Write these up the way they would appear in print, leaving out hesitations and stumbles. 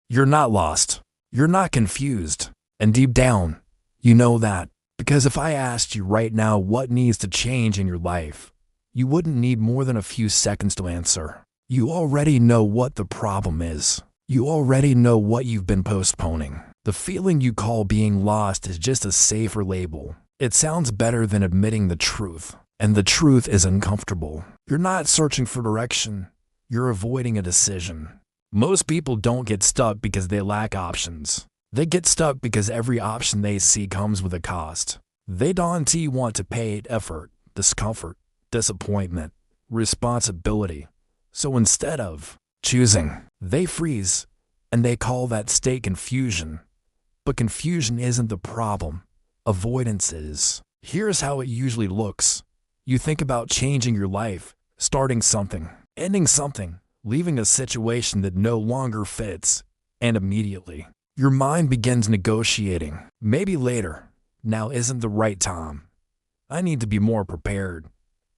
You're not lost. You're not confused. And deep down, you know that. Because if I asked you right now what needs to change in your life, you wouldn't need more than a few seconds to answer. You already know what the problem is. You already know what you've been postponing. The feeling you call being lost is just a safer label. It sounds better than admitting the truth. And the truth is uncomfortable. You're not searching for direction. You're avoiding a decision. Most people don't get stuck because they lack options. They get stuck because every option they see comes with a cost. They don't want to pay it effort, discomfort, disappointment, responsibility. So instead of choosing, they freeze, and they call that state confusion. But confusion isn't the problem. Avoidance is. Here's how it usually looks. You think about changing your life, starting something, ending something, leaving a situation that no longer fits, and immediately, your mind begins negotiating. Maybe later. Now isn't the right time. I need to be more prepared.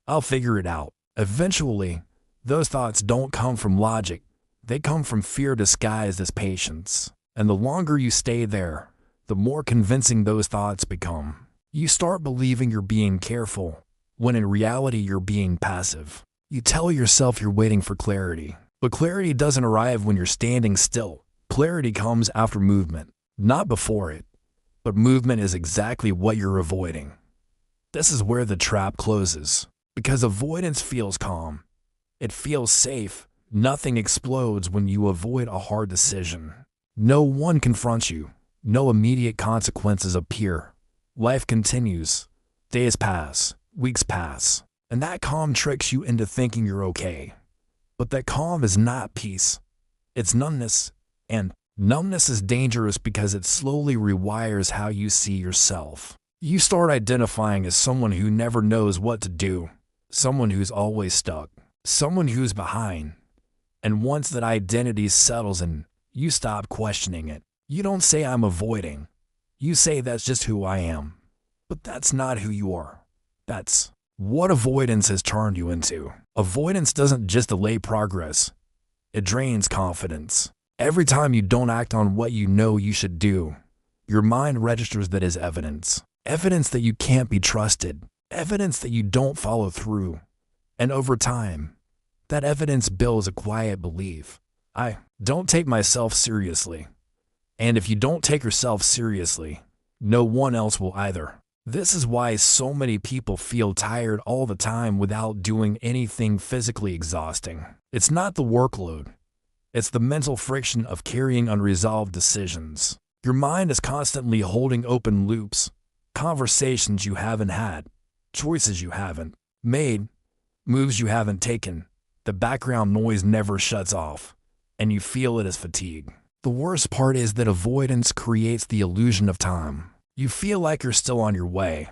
I'll figure it out. Eventually, those thoughts don't come from logic. They come from fear disguised as patience. And the longer you stay there, the more convincing those thoughts become. You start believing you're being careful, when in reality you're being passive. You tell yourself you're waiting for clarity. But clarity doesn't arrive when you're standing still. Clarity comes after movement, not before it. But movement is exactly what you're avoiding. This is where the trap closes. Because avoidance feels calm. It feels safe. Nothing explodes when you avoid a hard decision. No one confronts you. No immediate consequences appear. Life continues. Days pass. Weeks pass. And that calm tricks you into thinking you're okay. But that calm is not peace. It's numbness. And numbness is dangerous because it slowly rewires how you see yourself. You start identifying as someone who never knows what to do. Someone who's always stuck. Someone who's behind. And once that identity settles in, you stop questioning it. You don't say I'm avoiding. You say that's just who I am. But that's not who you are. That's what avoidance has turned you into. Avoidance doesn't just delay progress. It drains confidence. Every time you don't act on what you know you should do, your mind registers that as evidence. Evidence that you can't be trusted. Evidence that you don't follow through. And over time, that evidence builds a quiet belief. I don't take myself seriously. And if you don't take yourself seriously, no one else will either. This is why so many people feel tired all the time without doing anything physically exhausting. It's not the workload. It's the mental friction of carrying unresolved decisions. Your mind is constantly holding open loops, conversations you haven't had, choices you haven't made, moves you haven't taken. The background noise never shuts off, and you feel it as fatigue. The worst part is that avoidance creates the illusion of time. You feel like you're still on your way,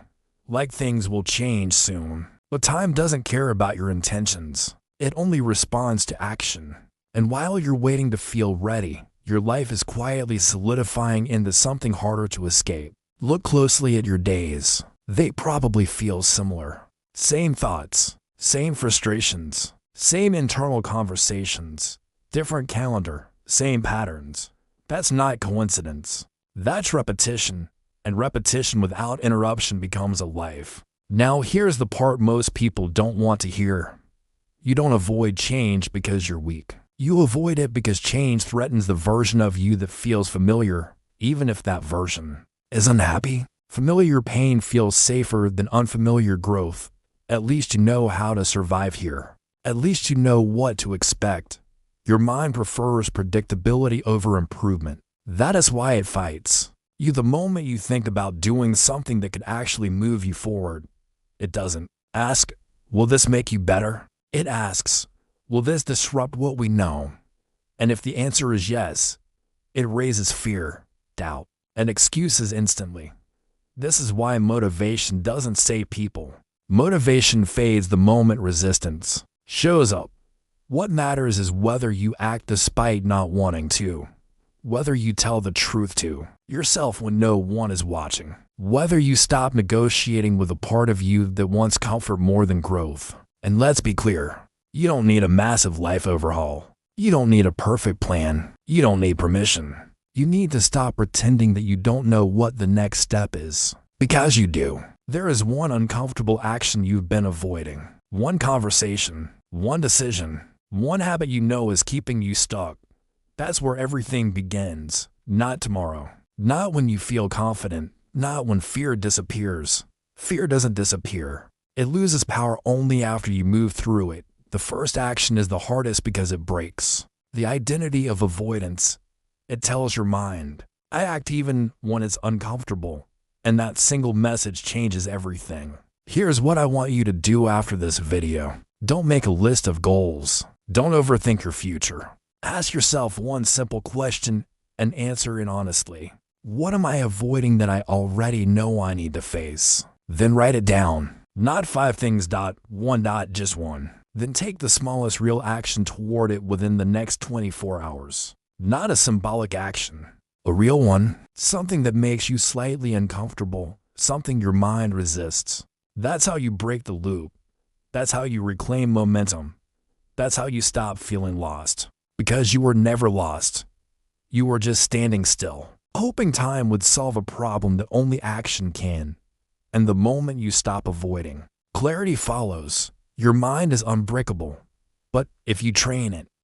like things will change soon. But time doesn't care about your intentions. It only responds to action. And while you're waiting to feel ready, your life is quietly solidifying into something harder to escape. Look closely at your days. They probably feel similar. Same thoughts, same frustrations, same internal conversations, different calendar, same patterns. That's not coincidence. That's repetition. And repetition without interruption becomes a life. Now here's the part most people don't want to hear. You don't avoid change because you're weak. You avoid it because change threatens the version of you that feels familiar, even if that version is unhappy. Familiar pain feels safer than unfamiliar growth. At least you know how to survive here. At least you know what to expect. Your mind prefers predictability over improvement. That is why it fights you the moment you think about doing something that could actually move you forward. It doesn't ask, will this make you better? It asks, will this disrupt what we know? And if the answer is yes, it raises fear, doubt, and excuses instantly. This is why motivation doesn't save people. Motivation fades the moment resistance shows up. What matters is whether you act despite not wanting to. Whether you tell the truth to yourself when no one is watching. Whether you stop negotiating with a part of you that wants comfort more than growth. And let's be clear, you don't need a massive life overhaul. You don't need a perfect plan. You don't need permission. You need to stop pretending that you don't know what the next step is. Because you do. There is one uncomfortable action you've been avoiding. One conversation. One decision. One habit you know is keeping you stuck. That's where everything begins. Not tomorrow. Not when you feel confident. Not when fear disappears. Fear doesn't disappear. It loses power only after you move through it. The first action is the hardest because it breaks the identity of avoidance. It tells your mind, I act even when it's uncomfortable. And that single message changes everything. Here's what I want you to do after this video. Don't make a list of goals. Don't overthink your future. Ask yourself one simple question and answer it honestly. What am I avoiding that I already know I need to face? Then write it down. Not 5 things, just one. Then take the smallest real action toward it within the next 24 hours. Not a symbolic action. A real one. Something that makes you slightly uncomfortable. Something your mind resists. That's how you break the loop. That's how you reclaim momentum. That's how you stop feeling lost. Because you were never lost. You were just standing still, hoping time would solve a problem that only action can. And the moment you stop avoiding, clarity follows. Your mind is unbreakable. But if you train it,